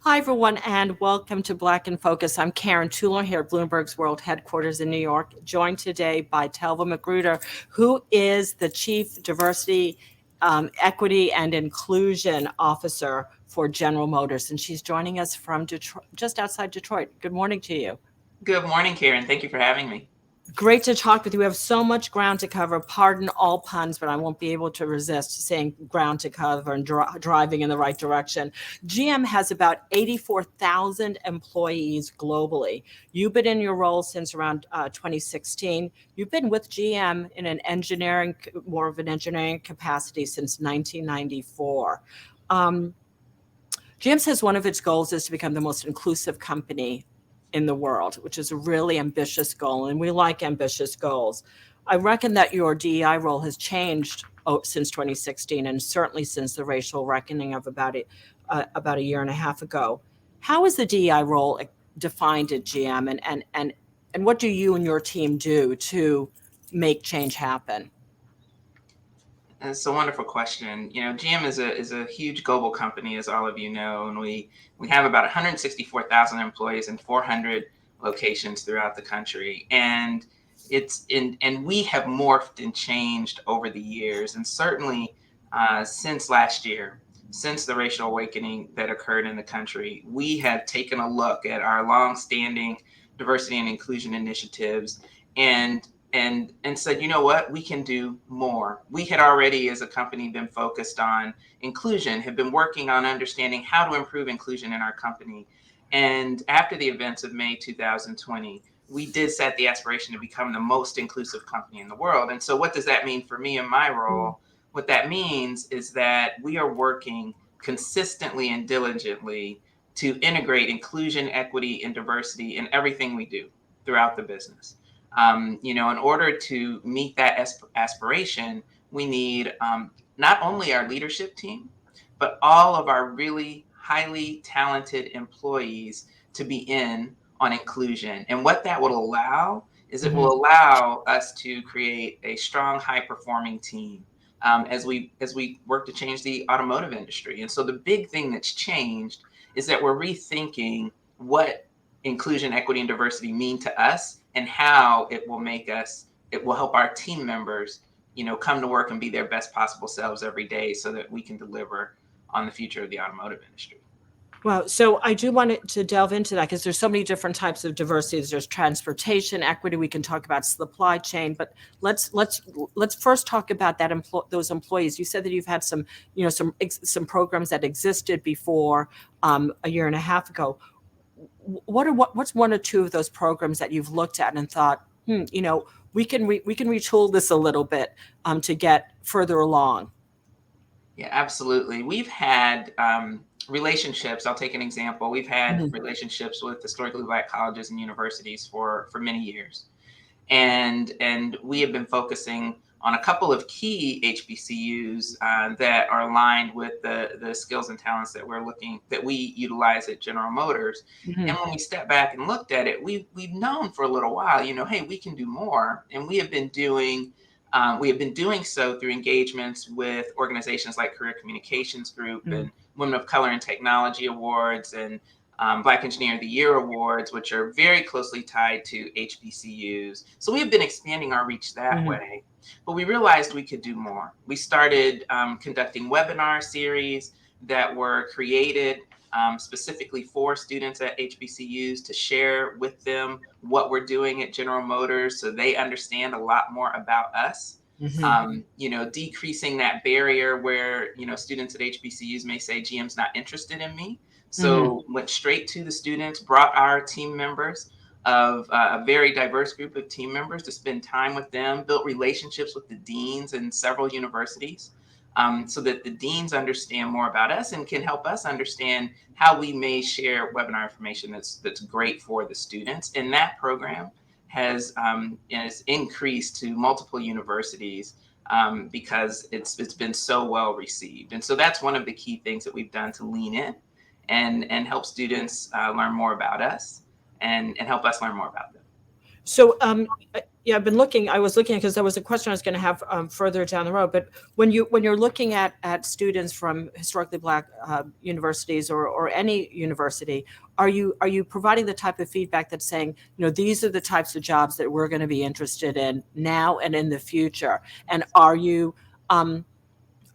Hi, everyone, and welcome to Black in Focus. I'm Karen Toulon here at Bloomberg's World Headquarters in New York, joined today by Telva McGruder, who is the Chief Diversity, Equity, and Inclusion Officer for General Motors. And she's joining us from Detroit, just outside Detroit. Good morning to you. Good morning, Karen. Thank you for having me. Great to talk with you. We have so much ground to cover. Pardon all puns, but I won't be able to resist saying ground to cover and driving in the right direction. GM has about 84,000 employees globally. You've been in your role since around 2016. You've been with GM in more of an engineering capacity since 1994. Um, GM says one of its goals is to become the most inclusive company in the world, which is a really ambitious goal, and we like ambitious goals. I reckon that your DEI role has changed since 2016, and certainly since the racial reckoning of about a year and a half ago. How is the DEI role defined at GM, and what do you and your team do to make change happen? It's a wonderful question. GM is a huge global company, as all of you know, and we have about 164,000 employees in 400 locations throughout the country, and we have morphed and changed over the years, and certainly since last year, since the racial awakening that occurred in the country, we have taken a look at our long-standing diversity and inclusion initiatives and said, you know what, we can do more. We had already, as a company, been focused on inclusion, have been working on understanding how to improve inclusion in our company. And after the events of May 2020, we did set the aspiration to become the most inclusive company in the world. And so what does that mean for me in my role? What that means is that we are working consistently and diligently to integrate inclusion, equity, and diversity in everything we do throughout the business. In order to meet that aspiration, we need not only our leadership team, but all of our really highly talented employees to be in on inclusion. And what that will allow is it will allow us to create a strong, high-performing team as we work to change the automotive industry. And so the big thing that's changed is that we're rethinking what inclusion, equity, and diversity mean to us and how it will help our team members, come to work and be their best possible selves every day so that we can deliver on the future of the automotive industry. Well, so I do want to delve into that because there's so many different types of diversity. There's transportation equity. We can talk about supply chain, but let's first talk about those employees. You said that you've had some programs that existed before a year and a half ago. What's one or two of those programs that you've looked at and thought, we can retool this a little bit to get further along? Yeah, absolutely. We've had relationships. I'll take an example. We've had relationships with historically Black colleges and universities for many years, and we have been focusing on a couple of key HBCUs that are aligned with the skills and talents that we utilize at General Motors. And when we stepped back and looked at it, we've known for a little while, hey, we can do more, and we have been doing so through engagements with organizations like Career Communications Group and Women of Color and Technology Awards and Black Engineer of the Year Awards, which are very closely tied to HBCUs. So we have been expanding our reach that way, but we realized we could do more. We started conducting webinar series that were created specifically for students at HBCUs to share with them what we're doing at General Motors so they understand a lot more about us. Decreasing that barrier where, students at HBCUs may say GM's not interested in me. So went straight to the students, brought our team members of a very diverse group of team members to spend time with them, built relationships with the deans in several universities. So that the deans understand more about us and can help us understand how we may share webinar information that's great for the students. And that program has increased to multiple universities because it's been so well received. And so that's one of the key things that we've done to lean in and help students learn more about us and help us learn more about them. So Yeah, I was looking because there was a question I was going to have further down the road. But when you're looking at students from historically Black universities or any university, are you providing the type of feedback that's saying, these are the types of jobs that we're going to be interested in now and in the future? And um,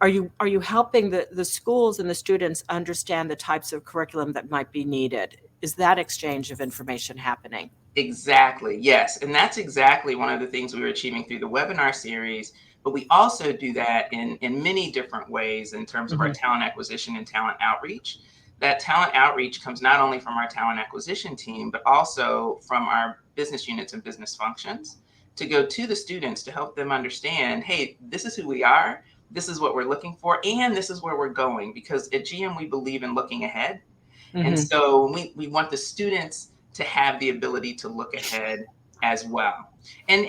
are you helping the schools and the students understand the types of curriculum that might be needed? Is that exchange of information happening? Exactly. Yes. And that's exactly one of the things we were achieving through the webinar series. But we also do that in many different ways in terms of our Hmm. talent acquisition and talent outreach. That talent outreach comes not only from our talent acquisition team, but also from our business units and business functions to go to the students to help them understand, hey, this is who we are, this is what we're looking for, and this is where we're going. Because at GM, we believe in looking ahead. And Hmm. so we want the students to have the ability to look ahead as well. And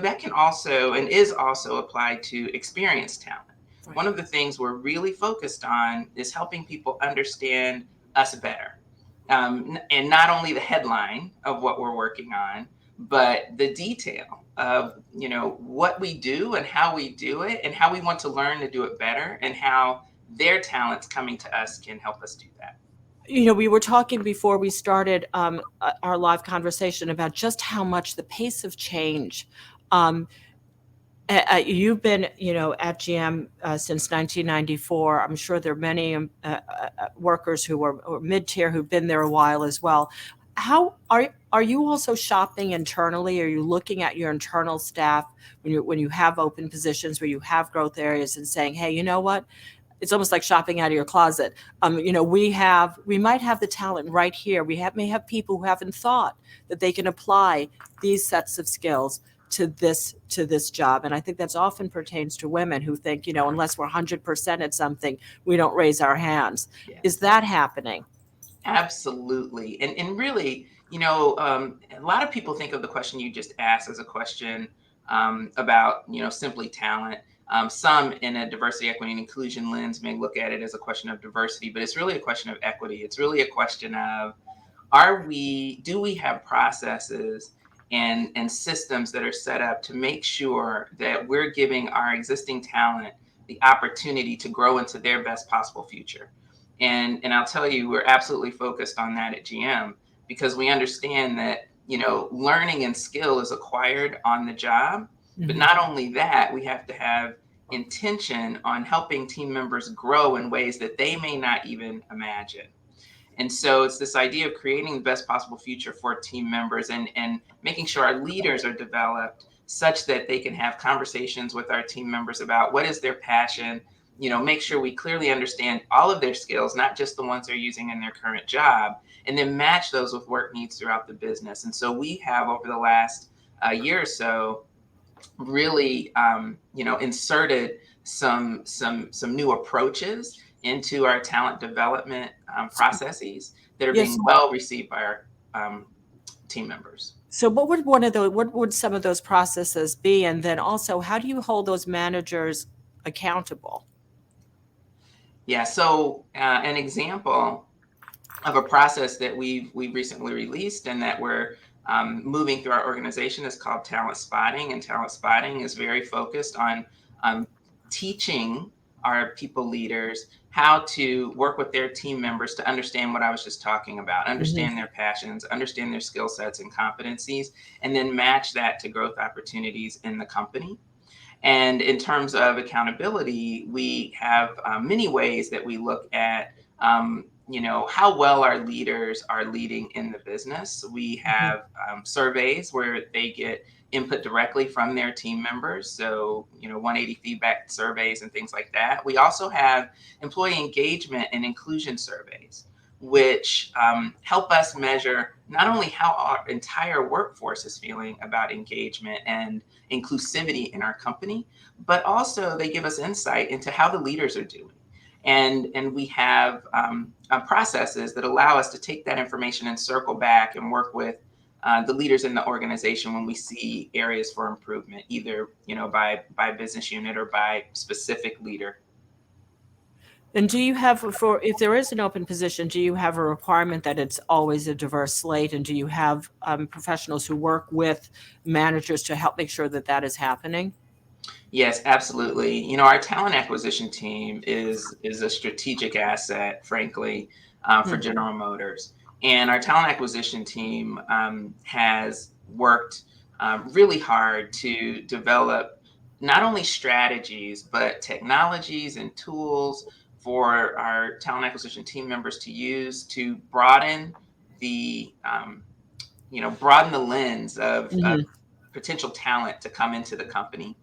that can also and is also applied to experienced talent. Right. One of the things we're really focused on is helping people understand us better. And not only the headline of what we're working on, but the detail of what we do and how we do it and how we want to learn to do it better and how their talents coming to us can help us do that. We were talking before we started our live conversation about just how much the pace of change. Um, you've been, at GM since 1994. I'm sure there are many workers who are or mid-tier who've been there a while as well. How are you also shopping internally? Are you looking at your internal staff when you have open positions where you have growth areas and saying, hey, you know what? It's almost like shopping out of your closet. We might have the talent right here. May have people who haven't thought that they can apply these sets of skills to this job. And I think that's often pertains to women who think, unless we're 100% at something, we don't raise our hands. Is Yes. that happening? Absolutely. And really, a lot of people think of the question you just asked as a question about, simply talent. Some in a diversity, equity, and inclusion lens may look at it as a question of diversity, but it's really a question of equity. It's really a question of do we have processes and systems that are set up to make sure that we're giving our existing talent the opportunity to grow into their best possible future. And I'll tell you, we're absolutely focused on that at GM because we understand that, learning and skill is acquired on the job. But Mhm. not only that, we have to have intention on helping team members grow in ways that they may not even imagine. And so it's this idea of creating the best possible future for team members and making sure our leaders are developed such that they can have conversations with our team members about what is their passion, make sure we clearly understand all of their skills, not just the ones they're using in their current job, and then match those with work needs throughout the business. And so we have over the last year or so really inserted some new approaches into our talent development processes that are Yes. being well received by our um, team members. So what would some of those processes be? And then also, how do you hold those managers accountable? Yeah, so an example of a process that we've recently released and that we're moving through our organization is called talent spotting. And talent spotting is very focused on um, teaching our people leaders how to work with their team members to understand what I was just talking about, Mhm. understand their passions, understand their skill sets and competencies, and then match that to growth opportunities in the company. And in terms of accountability, we have many ways that we look at, how well our leaders are leading in the business. We Mhm. have surveys where they get input directly from their team members. So, 180 feedback surveys and things like that. We also have employee engagement and inclusion surveys, which help us measure not only how our entire workforce is feeling about engagement and inclusivity in our company, but also they give us insight into how the leaders are doing. And we have processes that allow us to take that information and circle back and work with the leaders in the organization when we see areas for improvement, either by business unit or by specific leader. And do you have, for if there is an open position, do you have a requirement that it's always a diverse slate? And do you have professionals who work with managers to help make sure that that is happening? Yes, absolutely. Our talent acquisition team is a strategic asset, frankly, for Hmm. General Motors. And our talent acquisition team has worked really hard to develop not only strategies but technologies and tools for our talent acquisition team members to use to the broaden the lens of Hmm. potential talent to come into the company.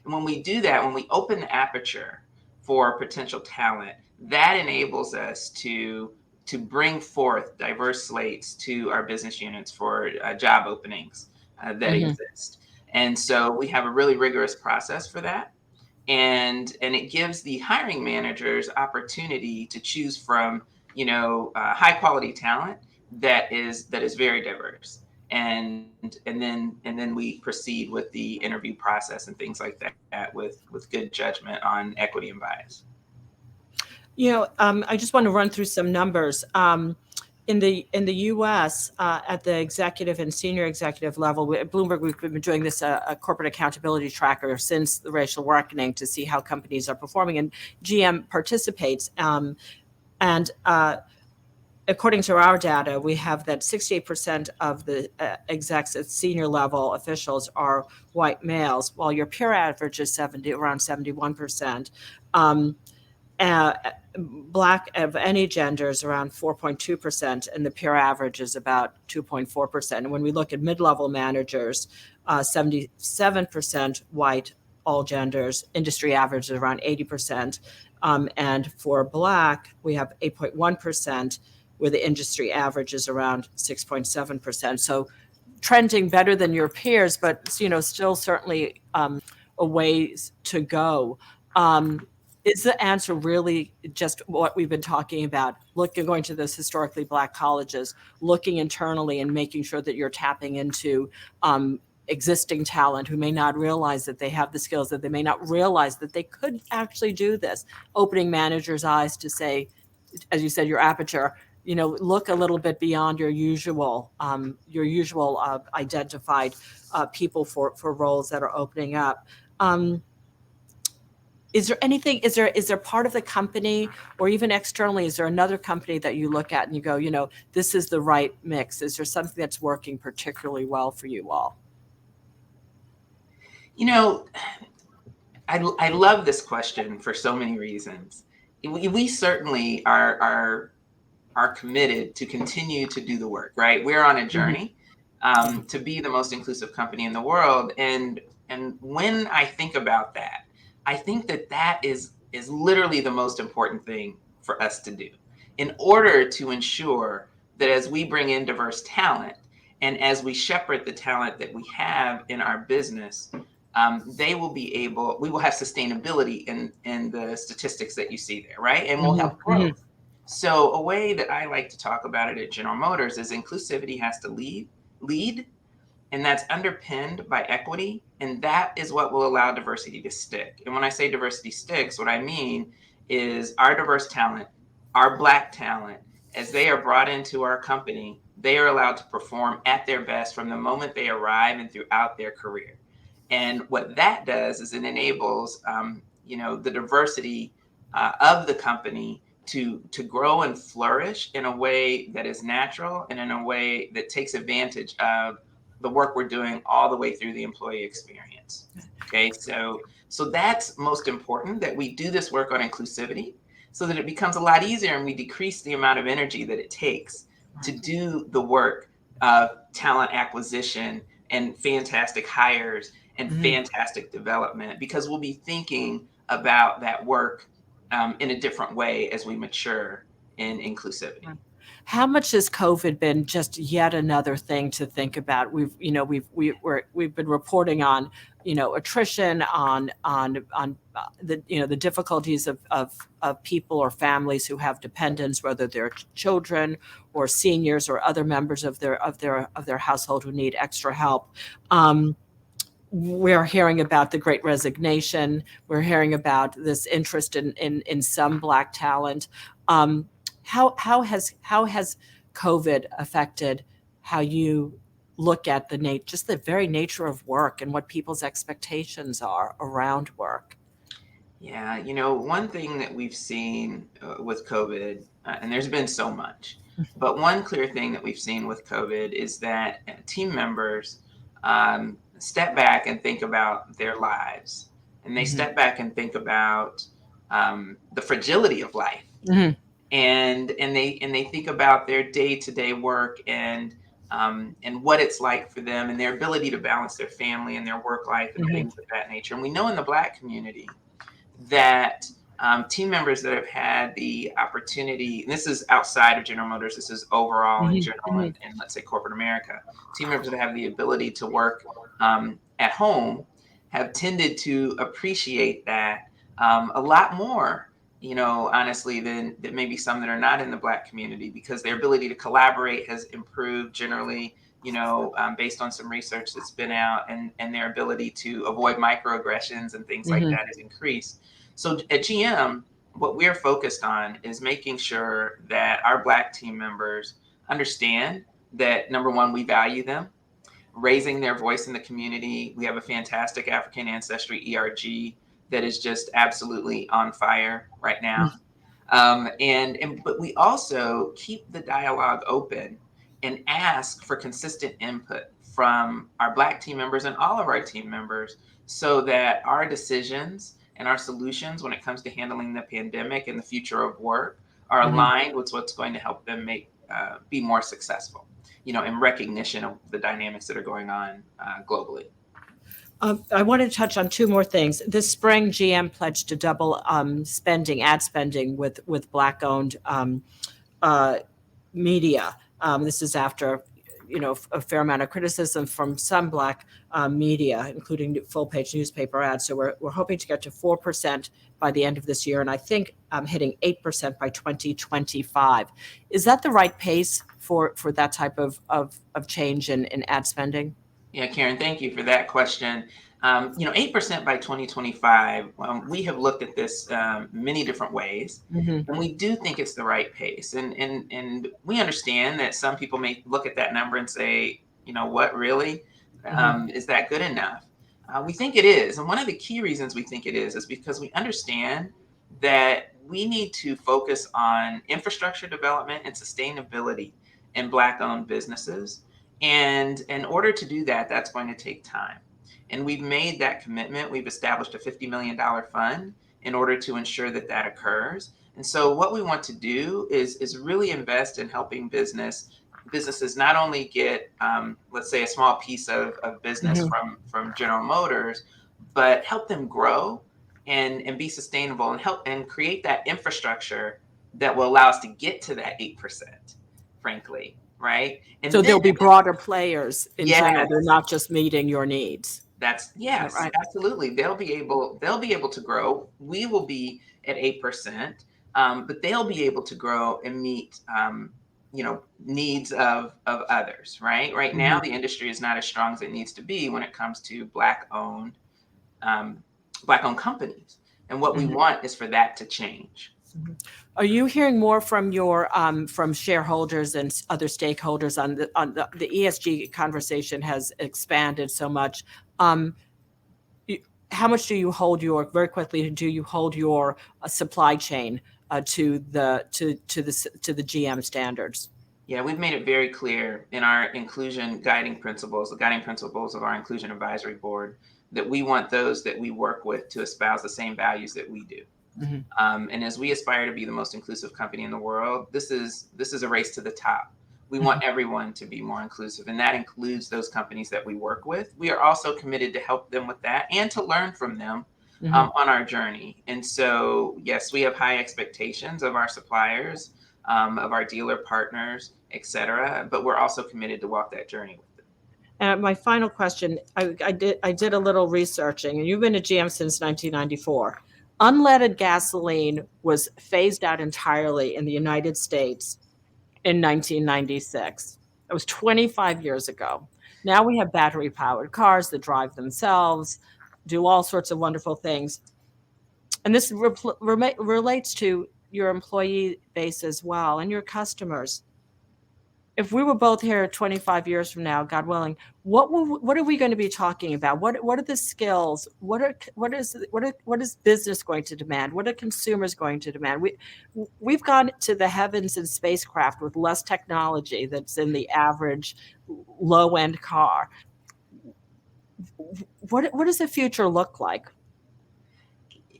And when we do that, when we open the aperture for potential talent, that enables us to bring forth diverse slates to our business units for job openings that Hmm. exist. And so we have a really rigorous process for that. And it gives the hiring managers opportunity to choose from high quality talent that is very diverse, and then we proceed with the interview process and things like that with good judgment on equity and bias. I just want to run through some numbers. In the U.S., at the executive and senior executive level, at Bloomberg, we've been doing this a corporate accountability tracker since the racial reckoning to see how companies are performing, and GM participates. And according to our data, we have that 68% of the execs at senior level officials are white males, while your peer average is around 71%. Um, uh, Black of any gender is around 4.2%, and the peer average is about 2.4%. And when we look at mid-level managers, 77% white, all genders. Industry average is around 80%. And for Black, we have 8.1%, where the industry average is around 6.7%. So trending better than your peers, but still certainly a ways to go. Um, is the answer really just what we've been talking about? Going to those historically Black colleges, looking internally and making sure that you're tapping into existing talent who may not realize that they have the skills, that they may not realize that they could actually do this, opening managers' eyes to say, as you said, your aperture, look a little bit beyond your usual identified people for roles that are opening up. Um, is there anything, is there part of the company or even externally, is there another company that you look at and you go, this is the right mix? Is there something that's working particularly well for you all? You know, I love this question for so many reasons. We certainly are committed to continue to do the work, right? We're on a Mhm. journey to be the most inclusive company in the world. And when I think about that, I think that is literally the most important thing for us to do in order to ensure that as we bring in diverse talent and as we shepherd the talent that we have in our business, we will have sustainability in the statistics that you see there, right? And we'll Mhm. have Mhm. growth. So a way that I like to talk about it at General Motors is inclusivity has to lead, and that's underpinned by equity, and that is what will allow diversity to stick. And when I say diversity sticks, what I mean is our diverse talent, our Black talent, as they are brought into our company, they are allowed to perform at their best from the moment they arrive and throughout their career. And what that does is it enables, the diversity of the company to grow and flourish in a way that is natural and in a way that takes advantage of the work we're doing all the way through the employee experience. Okay, so that's most important, that we do this work on inclusivity so that it becomes a lot easier and we decrease the amount of energy that it takes to do the work of talent acquisition and fantastic hires and Mhm. fantastic development, because we'll be thinking about that work in a different way as we mature in inclusivity. How much has COVID been just yet another thing to think about? We've been reporting on, attrition, on the difficulties of people or families who have dependents, whether they're children or seniors or other members of their household who need extra help. Um, we're hearing about the Great Resignation. We're hearing about this interest in some Black talent. How has COVID affected how you look at just the very nature of work and what people's expectations are around work? Yeah, one thing that we've seen with COVID, and there's been so much, but one clear thing that we've seen with COVID is that team members step back and think about their lives, and they step back and think about the fragility of life, Mm-hmm. and they think about their day-to-day work and what it's like for them and their ability to balance their family and their work life and Mm-hmm. things of that nature. And we know in the Black community that team members that have had the opportunity, and this is outside of General Motors, this is overall in general Mm-hmm. in let's say corporate America, team members that have the ability to work at home have tended to appreciate that a lot more, honestly, than maybe some that are not in the Black community, because their ability to collaborate has improved generally, based on some research that's been out, and their ability to avoid microaggressions and things like that has increased. So at GM, what we're focused on is making sure that our Black team members understand that, number one, we value them, raising their voice in the community. We have a fantastic African ancestry ERG that is just absolutely on fire right now. But we also keep the dialogue open and ask for consistent input from our Black team members and all of our team members, so that our decisions and our solutions when it comes to handling the pandemic and the future of work are aligned with what's going to help them be more successful, in recognition of the dynamics that are going on globally. I want to touch on two more things. This spring, GM pledged to double ad spending with Black-owned media. This is after, a fair amount of criticism from some Black media, including full-page newspaper ads. So we're hoping to get to 4% by the end of this year, and I think hitting 8% by 2025. Is that the right pace for that type of change in ad spending? Yeah, Karen, thank you for that question. 8% by 2025, we have looked at this many different ways, and we do think it's the right pace. And we understand that some people may look at that number and say, what, really? Is that good enough? We think it is. And one of the key reasons we think it is because we understand that we need to focus on infrastructure development and sustainability in Black-owned businesses. And in order to do that, that's going to take time. And we've made that commitment. We've established a $50 million fund in order to ensure that that occurs. And so what we want to do is really invest in helping businesses not only get, let's say, a small piece of business from General Motors, but help them grow and be sustainable and help and create that infrastructure that will allow us to get to that 8%, frankly. Right. And so there'll be broader players in general. They're not just meeting your needs. Yes, right. Absolutely. They'll be able to grow. We will be at 8%, but they'll be able to grow and meet, needs of others. Right now, the industry is not as strong as it needs to be when it comes to Black-owned companies. And what we want is for that to change. Are you hearing more from your from shareholders and other stakeholders on the ESG conversation has expanded so much? How much do you hold your supply chain to the GM standards? Yeah, we've made it very clear in our inclusion guiding principles, the guiding principles of our inclusion advisory board, that we want those that we work with to espouse the same values that we do. And as we aspire to be the most inclusive company in the world, this is a race to the top. We want everyone to be more inclusive, and that includes those companies that we work with. We are also committed to help them with that and to learn from them on our journey. And so, yes, we have high expectations of our suppliers, of our dealer partners, et cetera, but we're also committed to walk that journey with them. My final question, I did a little researching, and you've been at GM since 1994. Unleaded gasoline was phased out entirely in the United States in 1996. It was 25 years ago. Now we have battery powered cars that drive themselves, do all sorts of wonderful things. And this relates to your employee base as well and your customers. If we were both here 25 years from now, God willing, what are we going to be talking about? What are the skills? What is business going to demand? What are consumers going to demand? We've gone to the heavens in spacecraft with less technology that's in the average low end car. What does the future look like?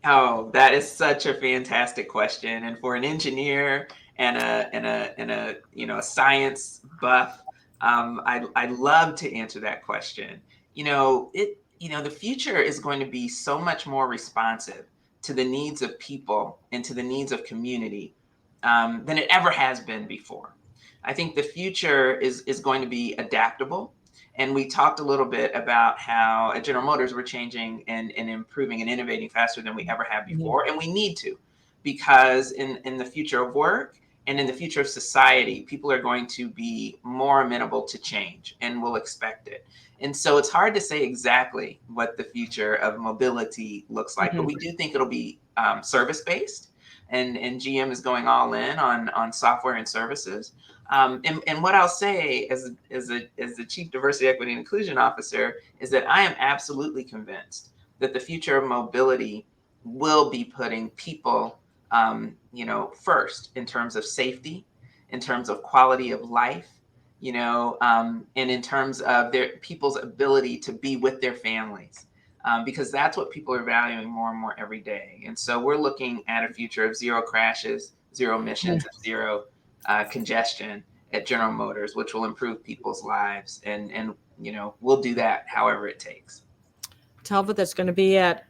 Oh, that is such a fantastic question. And for an engineer and a a science buff, I'd love to answer that question. The future is going to be so much more responsive to the needs of people and to the needs of community than it ever has been before. I think the future is going to be adaptable. And we talked a little bit about how at General Motors we're changing and improving and innovating faster than we ever have before. And we need to, because in the future of work and in the future of society, people are going to be more amenable to change and will expect it. And so it's hard to say exactly what the future of mobility looks like, but we do think it'll be service based. And GM is going all in on software and services. And what I'll say as the Chief Diversity, Equity, and Inclusion Officer is that I am absolutely convinced that the future of mobility will be putting people, first in terms of safety, in terms of quality of life, and in terms of their people's ability to be with their families. Because that's what people are valuing more and more every day. And so we're looking at a future of zero crashes, zero emissions, and zero congestion at General Motors, which will improve people's lives. And we'll do that however it takes. Telva, that's going to be it.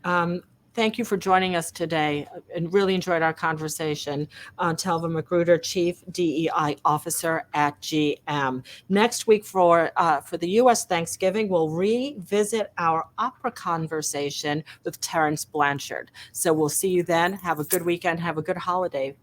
Thank you for joining us today and really enjoyed our conversation. Telva McGruder, Chief DEI Officer at GM. Next week for the U.S. Thanksgiving, we'll revisit our opera conversation with Terrence Blanchard. So we'll see you then. Have a good weekend. Have a good holiday.